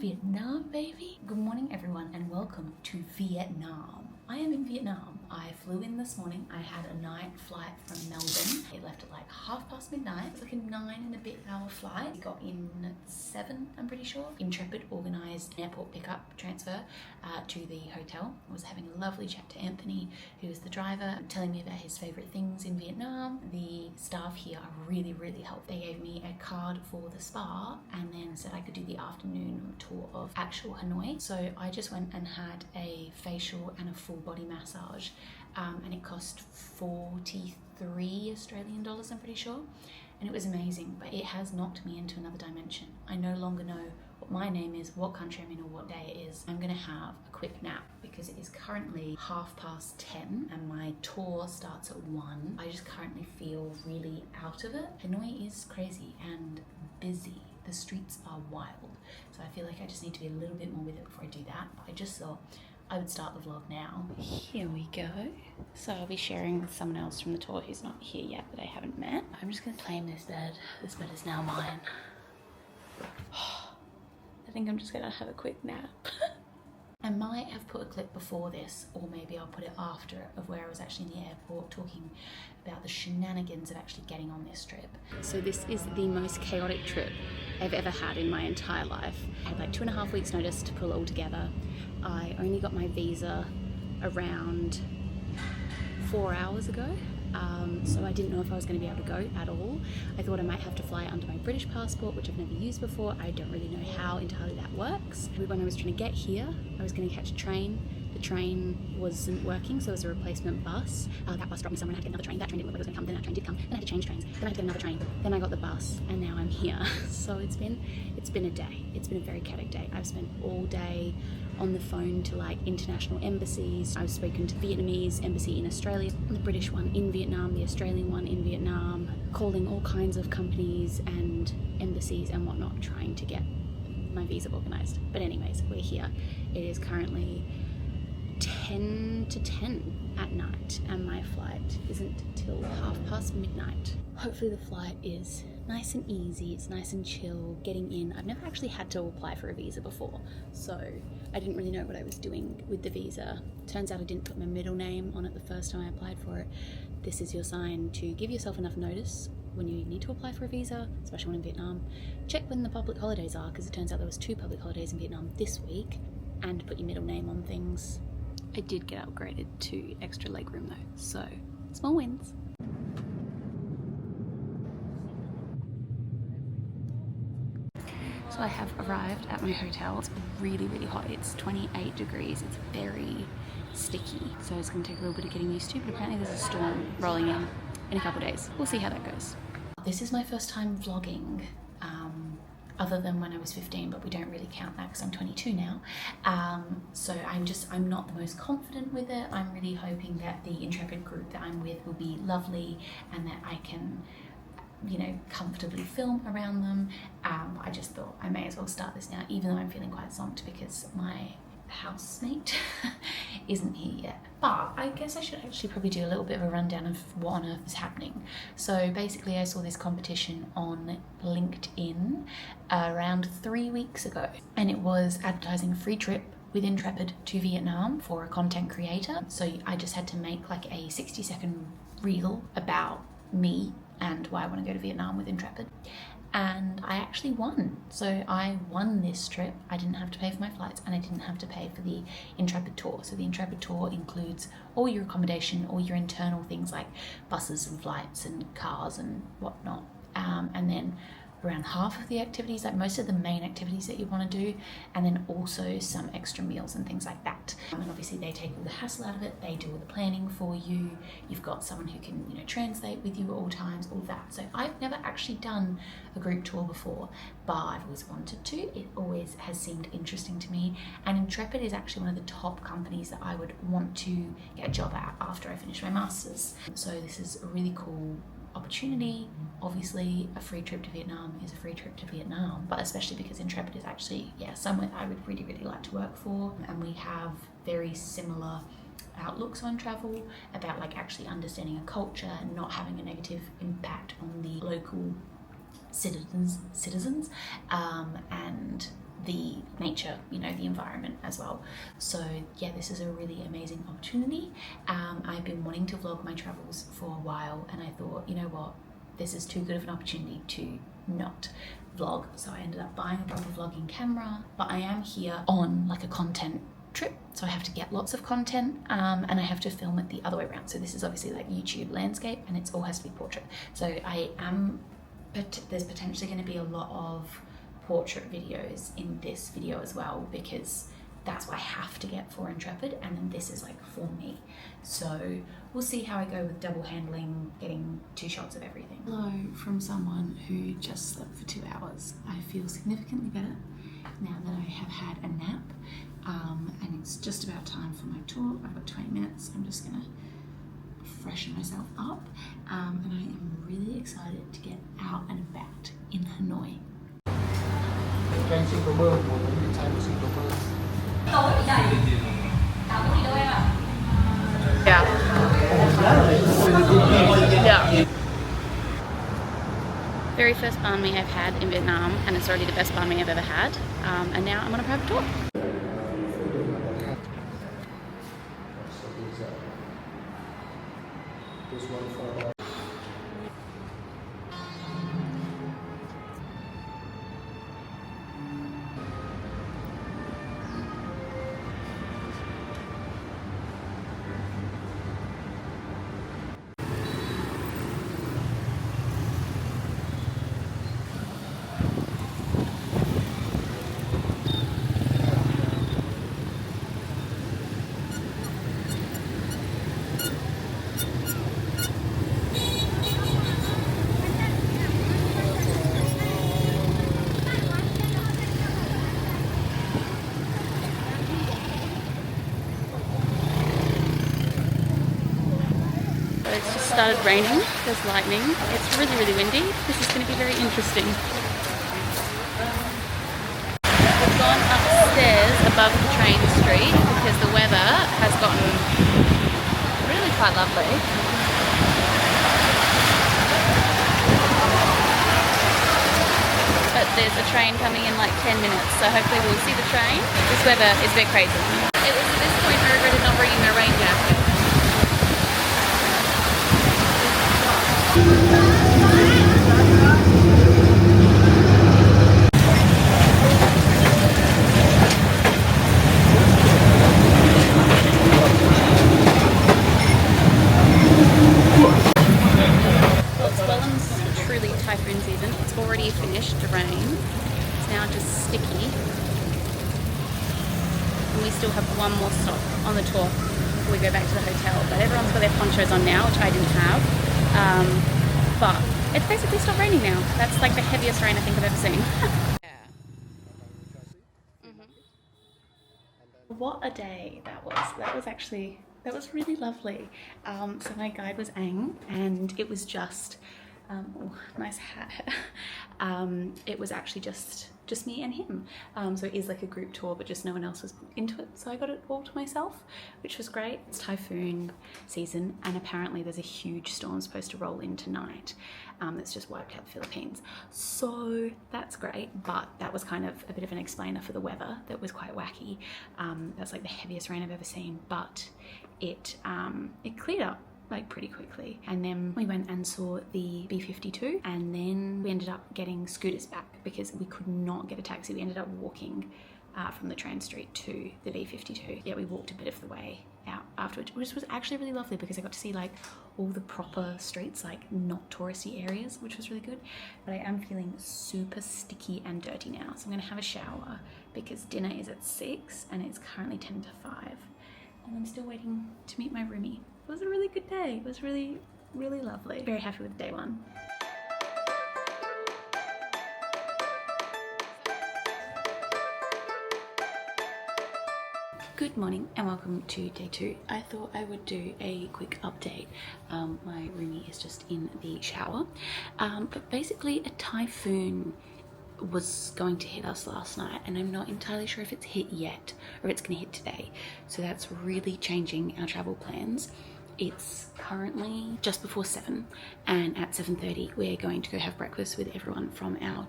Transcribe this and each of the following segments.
Vietnam, baby. Good morning, everyone, and welcome to Vietnam. I am in Vietnam. I flew in this morning. I had a night flight from Melbourne. It left at like midnight. It was like a 9-and-a-bit-hour flight. We got in at 7, I'm pretty sure. Intrepid organised an airport pickup transfer to the hotel. I was having a lovely chat to Anthony, who is the driver, telling me about his favourite things in Vietnam. The staff here are really, really helpful. They gave me a card for the spa and then said I could do the afternoon tour of actual Hanoi. So I just went and had a facial and a full body massage, and it cost 43 Australian dollars, I'm pretty sure, and it was amazing. But it has knocked me into another dimension. I no longer know what my name is, what country I'm in, or what day it is. I'm gonna have a quick nap because it is currently 10:30 and my tour starts at 1. I just currently feel really out of it. Hanoi is crazy and busy. The streets are wild, so I feel like I just need to be a little bit more with it before I do that. But I just thought I would start the vlog now. Here we go. So I'll be sharing with someone else from the tour who's not here yet that I haven't met. I'm just gonna claim this bed. This bed is now mine. I think I'm just gonna have a quick nap. I might have put a clip before this, or maybe I'll put it after it, of where I was actually in the airport talking about the shenanigans of actually getting on this trip. So this is the most chaotic trip I've ever had in my entire life. I had like 2.5 weeks notice to pull it all together. I only got my visa around 4 hours ago. So I didn't know if I was going to be able to go at all. I thought I might have to fly under my British passport, which I've never used before. I don't really know how entirely that works. When I was trying to get here, I was going to catch a train. The train wasn't working, so it was a replacement bus. That bus dropped me somewhere and I had to get another train. That train didn't look like it was going to come, then that train did come. Then I had to change trains. Then I had to get another train. Then I got the bus, and now I'm here. So it's been a day. It's been a very chaotic day. I've spent all day on the phone to like international embassies. I've spoken to the Vietnamese embassy in Australia, the British one in Vietnam, the Australian one in Vietnam, calling all kinds of companies and embassies and whatnot, trying to get my visa organised. But anyways, we're here. It is currently 10 to 10 at night and my flight isn't till midnight. Hopefully the flight is nice and easy, it's nice and chill getting in. I've never actually had to apply for a visa before, so I didn't really know what I was doing with the visa. Turns out I didn't put my middle name on it the first time I applied for it. This is your sign to give yourself enough notice when you need to apply for a visa, especially when in Vietnam. Check when the public holidays are, because it turns out there was 2 public holidays in Vietnam this week, and put your middle name on things. I did get upgraded to extra legroom though, so small wins. So I have arrived at my hotel. It's really, really hot. It's 28 degrees. It's very sticky. So it's going to take a little bit of getting used to, but apparently there's a storm rolling in a couple of days. We'll see how that goes. This is my first time vlogging, other than when I was 15, but we don't really count that because I'm 22 now. So I'm not the most confident with it. I'm really hoping that the Intrepid group that I'm with will be lovely and that I can, you know, comfortably film around them. I just thought I may as well start this now, even though I'm feeling quite zonked because my housemate isn't here yet. But I guess I should actually probably do a little bit of a rundown of what on earth is happening. So basically I saw this competition on LinkedIn around 3 weeks ago, and it was advertising a free trip with Intrepid to Vietnam for a content creator. So I just had to make like a 60-second reel about me and why I want to go to Vietnam with Intrepid. And I actually won. So I won this trip. I didn't have to pay for my flights and I didn't have to pay for the Intrepid tour. So the Intrepid tour includes all your accommodation, all your internal things like buses and flights and cars and whatnot. And then around half of the activities, like most of the main activities that you want to do, and then also some extra meals and things like that. And obviously they take all the hassle out of it. They do all the planning for you. You've got someone who can, you know, translate with you at all times, all that. So I've never actually done a group tour before, but I've always wanted to. It always has seemed interesting to me. And Intrepid is actually one of the top companies that I would want to get a job at after I finish my master's. So this is a really cool opportunity. Obviously a free trip to Vietnam is a free trip to Vietnam, but especially because Intrepid is actually somewhere I would really, really like to work for, and we have very similar outlooks on travel about like actually understanding a culture and not having a negative impact on the local citizens, and the nature, you know, the environment as well. So yeah, this is a really amazing opportunity. I've been wanting to vlog my travels for a while, and I thought, you know what, this is too good of an opportunity to not vlog. So I ended up buying a proper vlogging camera, but I am here on like a content trip, so I have to get lots of content, and I have to film it the other way around. So this is obviously like YouTube landscape, and it's all has to be portrait. So there's potentially going to be a lot of portrait videos in this video as well, because that's what I have to get for Intrepid, and then this is like for me. So we'll see how I go with double handling, getting 2 shots of everything. Hello from someone who just slept for 2 hours. I feel significantly better now that I have had a nap, and it's just about time for my tour. I've got 20 minutes. I'm just gonna freshen myself up, and I am really excited to get out and about in Hanoi. Yeah. Very first banh mi I've had in Vietnam, and it's already the best banh mi I've ever had. And now I'm on a private tour. It's just started raining, there's lightning, it's really, really windy. This is going to be very interesting. We've gone upstairs above the train street because the weather has gotten really quite lovely. But there's a train coming in like 10 minutes, so hopefully we'll see the train. This weather is a bit crazy. It was at this point I regretted not bringing my rain jacket. Truly typhoon season. It's already finished the rain. It's now just sticky. And we still have one more stop on the tour before we go back to the hotel. But everyone's got their ponchos on now, which I didn't have. But it's basically stopped raining now. That's like the heaviest rain I think I've ever seen. What a day that was. That was really lovely. So my guide was Ang, and it was just oh, nice hat. It was actually just me and him. So it is like a group tour, but just no one else was into it. So I got it all to myself, which was great. It's typhoon season, and apparently there's a huge storm supposed to roll in tonight that's just wiped out the Philippines. So that's great, but that was kind of a bit of an explainer for the weather. That was quite wacky. That's like the heaviest rain I've ever seen, but it cleared up like pretty quickly. And then we went and saw the B-52, and then we ended up getting scooters back because we could not get a taxi. We ended up walking from the train street to the B-52. Yeah, we walked a bit of the way out afterwards, which was actually really lovely because I got to see like all the proper streets, like not touristy areas, which was really good. But I am feeling super sticky and dirty now, so I'm gonna have a shower because dinner is at 6 and it's currently 10 to 5, and I'm still waiting to meet my roomie. It was a really good day. It was really, really lovely. Very happy with day 1. Good morning and welcome to day 2. I thought I would do a quick update. My roomie is just in the shower. But basically a typhoon was going to hit us last night, and I'm not entirely sure if it's hit yet or it's going to hit today. So that's really changing our travel plans. It's currently just before 7, and at 7:30 we're going to go have breakfast with everyone from our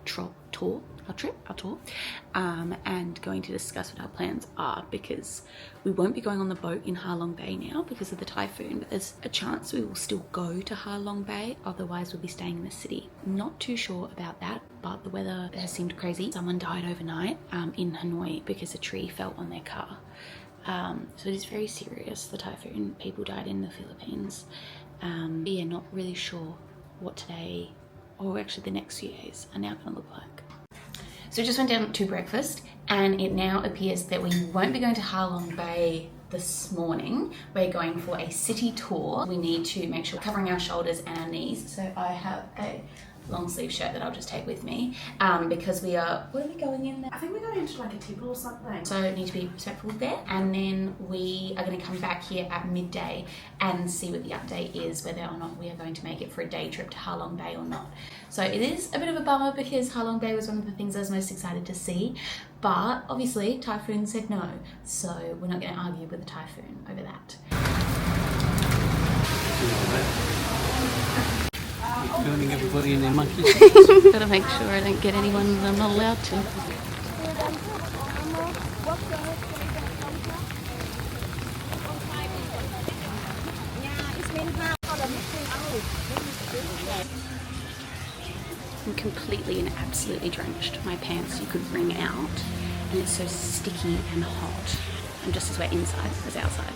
tour tour, and going to discuss what our plans are, because we won't be going on the boat in Ha Long Bay now because of the typhoon, but there's a chance we will still go to Ha Long Bay, otherwise we'll be staying in the city. Not too sure about that, but the weather has seemed crazy. Someone died overnight in Hanoi because a tree fell on their car. So it is very serious, the typhoon. People died in the Philippines. Yeah, not really sure what today, or actually the next few days, are now going to look like. So we just went down to breakfast, and it now appears that we won't be going to Ha Long Bay this morning. We're going for a city tour. We need to make sure we're covering our shoulders and our knees. So I have a long sleeve shirt that I'll just take with me, because we are, where are we going in there? I think we're going into like a temple or something. So I need to be respectful there, and then we are going to come back here at midday and see what the update is, whether or not we are going to make it for a day trip to Ha Long Bay or not. So it is a bit of a bummer because Ha Long Bay was one of the things I was most excited to see, but obviously Typhoon said no, so we're not going to argue with the Typhoon over that. Turning everybody in their monkeys. Gotta make sure I don't get anyone that I'm not allowed to. I'm completely and absolutely drenched. My pants you could wring out, and it's so sticky and hot. I'm just as wet inside as outside.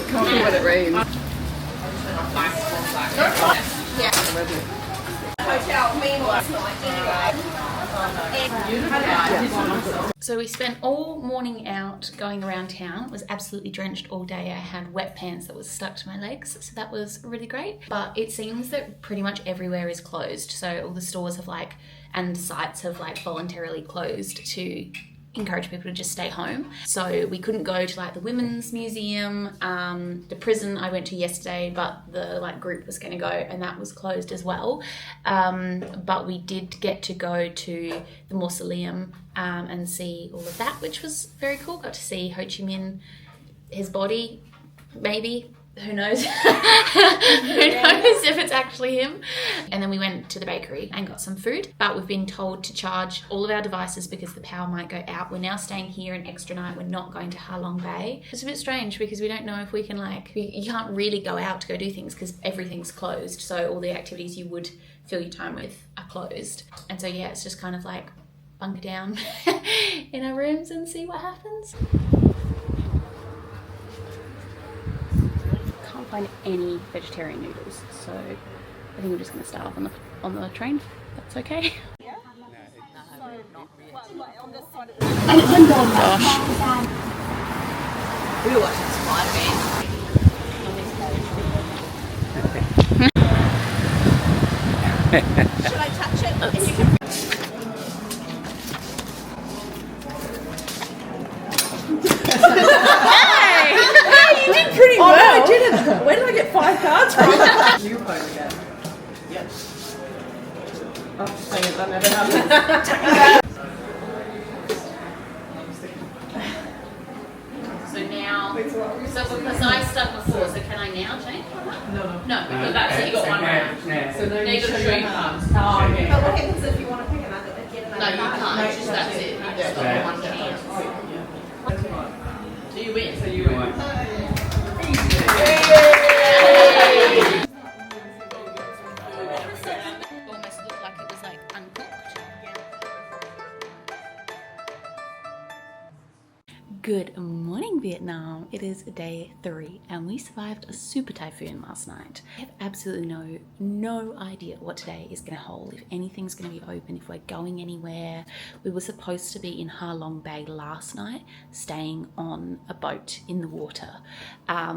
Can't be when it rains. So we spent all morning out going around town. It was absolutely drenched all day. I had wet pants that was stuck to my legs, so that was really great. But it seems that pretty much everywhere is closed. So all the stores have and sites have voluntarily closed to encourage people to just stay home. So we couldn't go to the women's museum, the prison I went to yesterday, but the group was going to go, and that was closed as well. But we did get to go to the mausoleum and see all of that, which was very cool. Got to see Ho Chi Minh, his body, maybe. Who knows? Who knows if it's actually him? And then we went to the bakery and got some food, but we've been told to charge all of our devices because the power might go out. We're now staying here an extra night. We're not going to Ha Long Bay. It's a bit strange because we don't know if we can you can't really go out to go do things because everything's closed. So all the activities you would fill your time with are closed. And so yeah, it's just kind of bunker down in our rooms and see what happens. Find any vegetarian noodles, so I think we're just going to start off on the train. That's okay. Yeah? Gosh. We were watching Spider-Man. Should I touch it? And you can... You did pretty well. No, I didn't. Where did I get 5 cards from? New home again. Yes. Oh, dang it, that never happened. So now, because I stuck before, so can I now change? No. No, because that's it, you got one round. So now you show your cards. Oh, okay. But what happens if you want to pick another card? No, you can't. It's just that's it. You just got one chance. So you win. So you win. Almost looked like it was uncooked. Good morning, Vietnam. It is day 3 and we survived a super typhoon last night. I have absolutely no idea what today is going to hold, if anything's going to be open, if we're going anywhere. We were supposed to be in Ha Long Bay last night, staying on a boat in the water.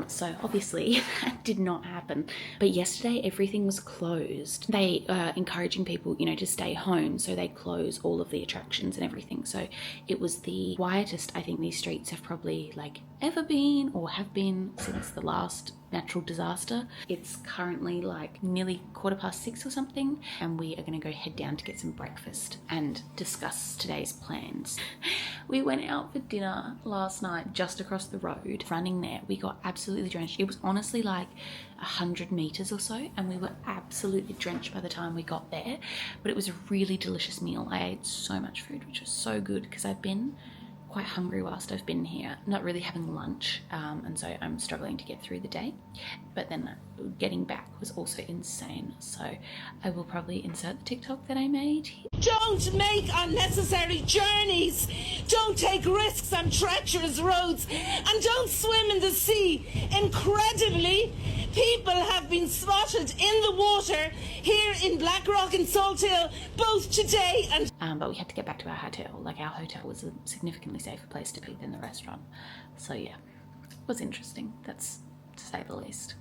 So obviously that did not happen. But yesterday everything was closed. They are encouraging people, to stay home, so they close all of the attractions and everything. So it was the quietest I think these streets streets have probably like ever been or have been since the last natural disaster. It's currently like nearly 6:15 or something, and we are going to go head down to get some breakfast and discuss today's plans. We went out for dinner last night just across the road. Running there, we got absolutely drenched. It was honestly like 100 meters or so, and we were absolutely drenched by the time we got there, but it was a really delicious meal. I ate so much food, which was so good because I've been quite hungry whilst I've been here, not really having lunch, and so I'm struggling to get through the day. But then getting back was also insane, so I will probably insert the TikTok that I made. Don't make unnecessary journeys. Don't take risks on treacherous roads, and don't swim in the sea. Incredibly, people have been spotted in the water here in Blackrock and Salt Hill both today and but we had to get back to our hotel. Like, our hotel was a significantly safer place to be than the restaurant, so yeah, it was interesting, that's to say the least.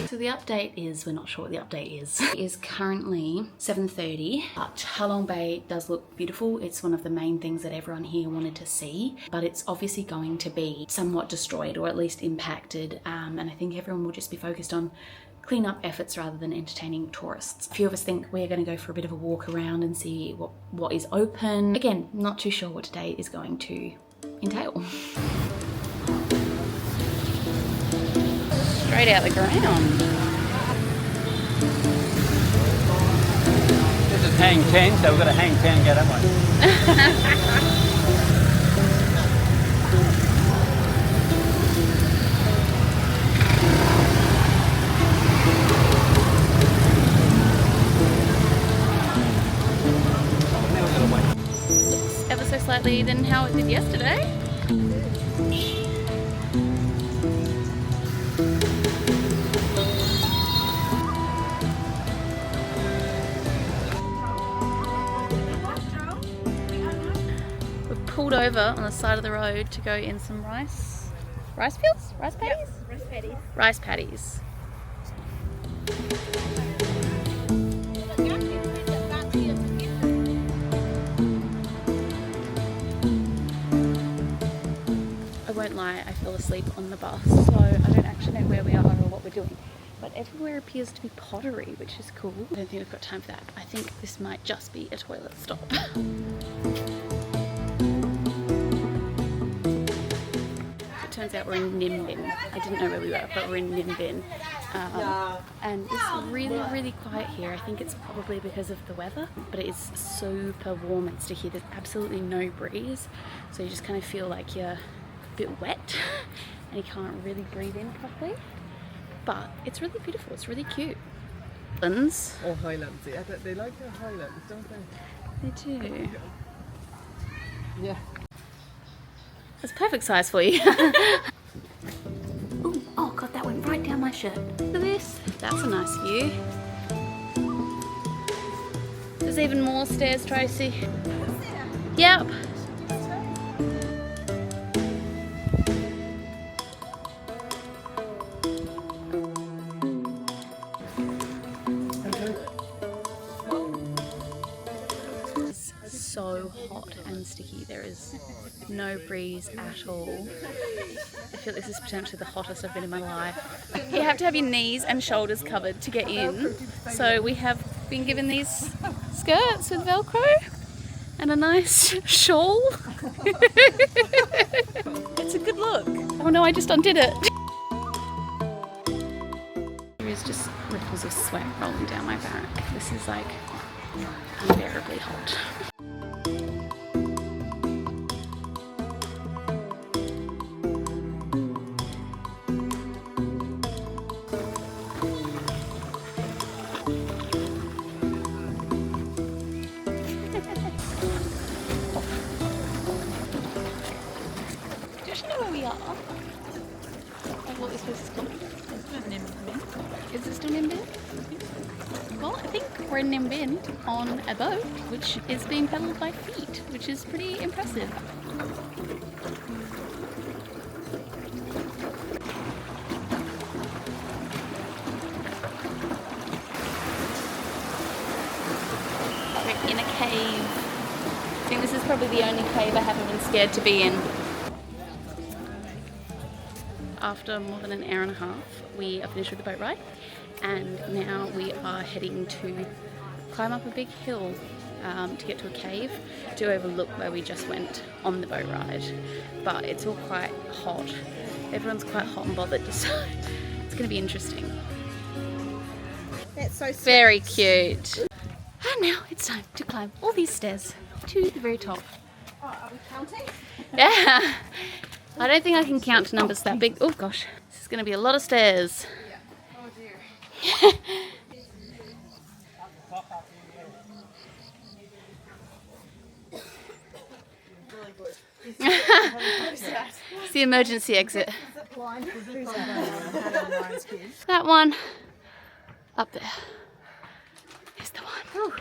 So the update is, we're not sure what the update is. It is currently 7:30, but Halong Bay does look beautiful. It's one of the main things that everyone here wanted to see, but it's obviously going to be somewhat destroyed or at least impacted, and I think everyone will just be focused on clean-up efforts rather than entertaining tourists. A few of us think we're going to go for a bit of a walk around and see what is open. Again, not too sure what today is going to entail. Straight out the ground. This is hang 10, so we've got to hang 10 get that one. Ever so slightly than how it did yesterday. We've pulled over on the side of the road to go in some rice fields? Rice paddies? Yep, rice paddies. Rice paddies. I won't lie, I fell asleep on the bus, so I don't actually know where we are or what we're doing. But everywhere appears to be pottery, which is cool. I don't think we've got time for that. I think this might just be a toilet stop. It turns out we're in Ninh Binh. I didn't know where we were, but we're in Ninh Binh. And it's really, really quiet here. I think it's probably because of the weather, but it is super warm and sticky. There's absolutely no breeze, so you just kind of feel like you're a bit wet and you can't really breathe in properly. But it's really beautiful, it's really cute. Highlands. Or Highlands, yeah. They like their Highlands, don't they? They do. Yeah. That's perfect size for you. Ooh, oh god, that went right down my shirt. Look at this. That's a nice view. There's even more stairs, Tracy. Yep. So hot and sticky. There is no breeze at all. I feel this is potentially the hottest I've been in my life. You have to have your knees and shoulders covered to get in. So we have been given these skirts with Velcro and a nice shawl. It's a good look. Oh no, I just undid it. There is just ripples of sweat rolling down my back. This is like unbearably hot. What this place is called? Is it still Ninh Binh? Well, I think we're in Ninh Binh on a boat which is being paddled by feet, which is pretty impressive. We're in a cave. I think this is probably the only cave I haven't been scared to be in. After more than an hour and a half, we are finished with the boat ride, and now we are heading to climb up a big hill to get to a cave to overlook where we just went on the boat ride. But it's all quite hot. Everyone's quite hot and bothered, so it's going to be interesting. It's so sweet. Very cute. And now it's time to climb all these stairs to the very top. Oh, are we counting? Yeah. I don't think I can count to numbers that big. Oh gosh, this is going to be a lot of stairs. Yeah. Oh dear. It's the emergency exit. That one up there is the one.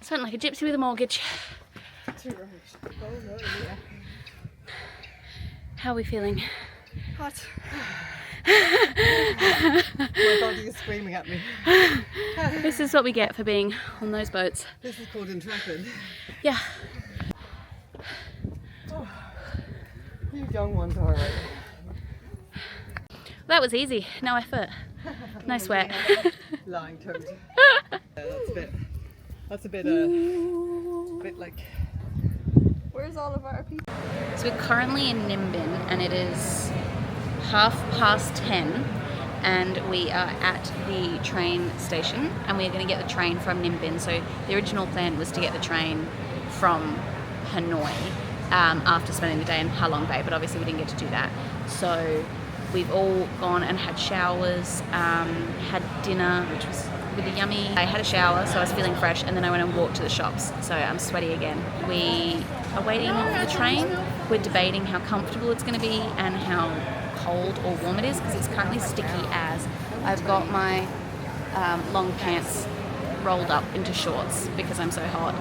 Sounding like a gypsy with a mortgage. How are we feeling? Hot. My body is screaming at me. This is what we get for being on those boats. This is called Intrepid. Yeah. Oh, you young ones are alright. That was easy. No effort. No sweat. Lying toad. That's a bit like. Where's all of our people? So we're currently in Ninh Binh and it is 10:30 and we are at the train station and we're going to get the train from Ninh Binh. So the original plan was to get the train from Hanoi after spending the day in Ha Long Bay, but obviously we didn't get to do that. So we've all gone and had showers, had dinner, which was really yummy. I had a shower, so I was feeling fresh, and then I went and walked to the shops, so I'm sweaty again. We are waiting for the train. We're debating how comfortable it's going to be and how cold or warm it is, because it's currently sticky as. I've got my long pants rolled up into shorts because I'm so hot.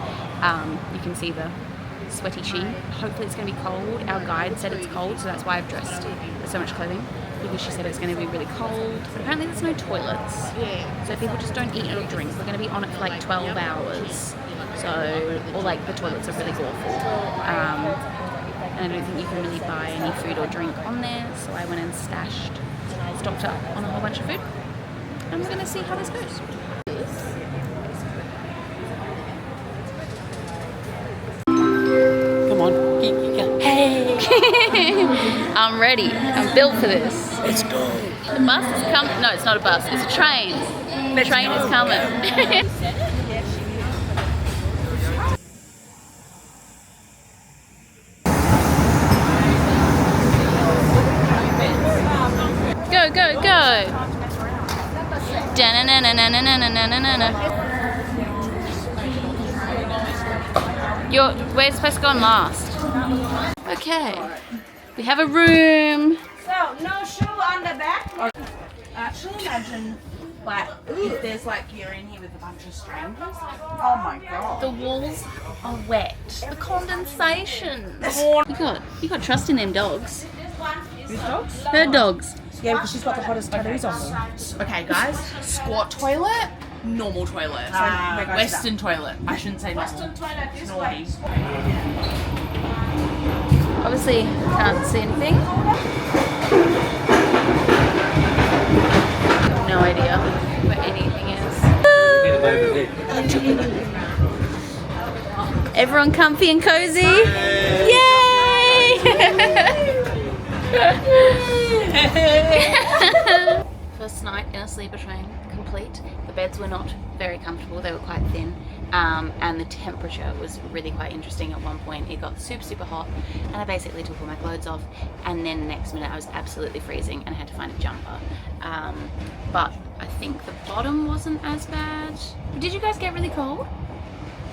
You can see the sweaty sheen. Hopefully it's going to be cold. Our guide said it's cold, so that's why I've dressed with so much clothing, because she said it's going to be really cold. But apparently there's no toilets, so people just don't eat or drink. We're going to be on it for like 12 hours, so, or like the toilets are really awful. And I don't think you can really buy any food or drink on there, so I went and stocked up on a whole bunch of food, and we're going to see how this goes. Come on. Hey! I'm ready. I'm built for this. Let's go. The bus is coming. No, it's not a bus. It's a train. The train is coming. Go, go, go! Da-na-na-na-na-na-na-na-na-na. We're supposed to go on last. Okay. We have a room. So, no shoe on the back? Actually, imagine, like, if there's, like, you're in here with a bunch of strangers. Oh my god. The walls are wet. The condensation. You got trust in them dogs. Whose dogs? Her dogs. Yeah, because she's got the hottest tattoos on them. Okay, guys, squat toilet, normal toilet, Western toilet. I shouldn't say Western. Naughty. Obviously, can't see anything. No idea where anything is. Everyone comfy and cozy? Yay! First night in a sleeper train, complete. The beds were not very comfortable, they were quite thin, and the temperature was really quite interesting. At one point it got super hot and I basically took all my clothes off, and then the next minute I was absolutely freezing and I had to find a jumper. But I think the bottom wasn't as bad. Did you guys get really cold?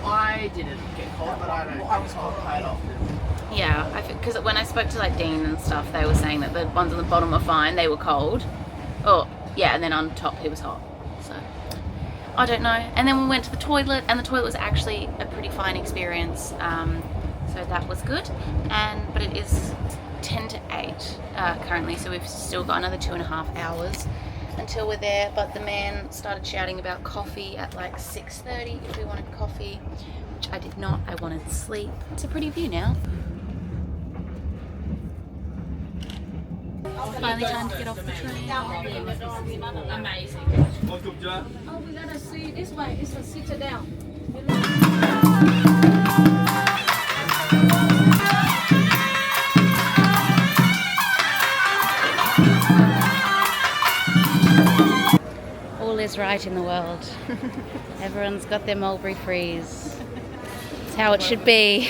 I didn't get cold, but I was cold quite often. Yeah, because when I spoke to like Dean and stuff, they were saying that the ones on the bottom were fine, they were cold. Oh, yeah, and then on top he was hot. So, I don't know. And then we went to the toilet, and the toilet was actually a pretty fine experience. So that was good. But it is 10 to 8 currently, so we've still got another 2.5 hours. until we're there, but the man started shouting about coffee at like 6:30 if we wanted coffee, which I did not. I wanted sleep. It's a pretty view now. Finally time to get off the train. Amazing. Oh, we gotta see this way. It's a sit down. All is right in the world. Everyone's got their mulberry freeze. It's how it should be.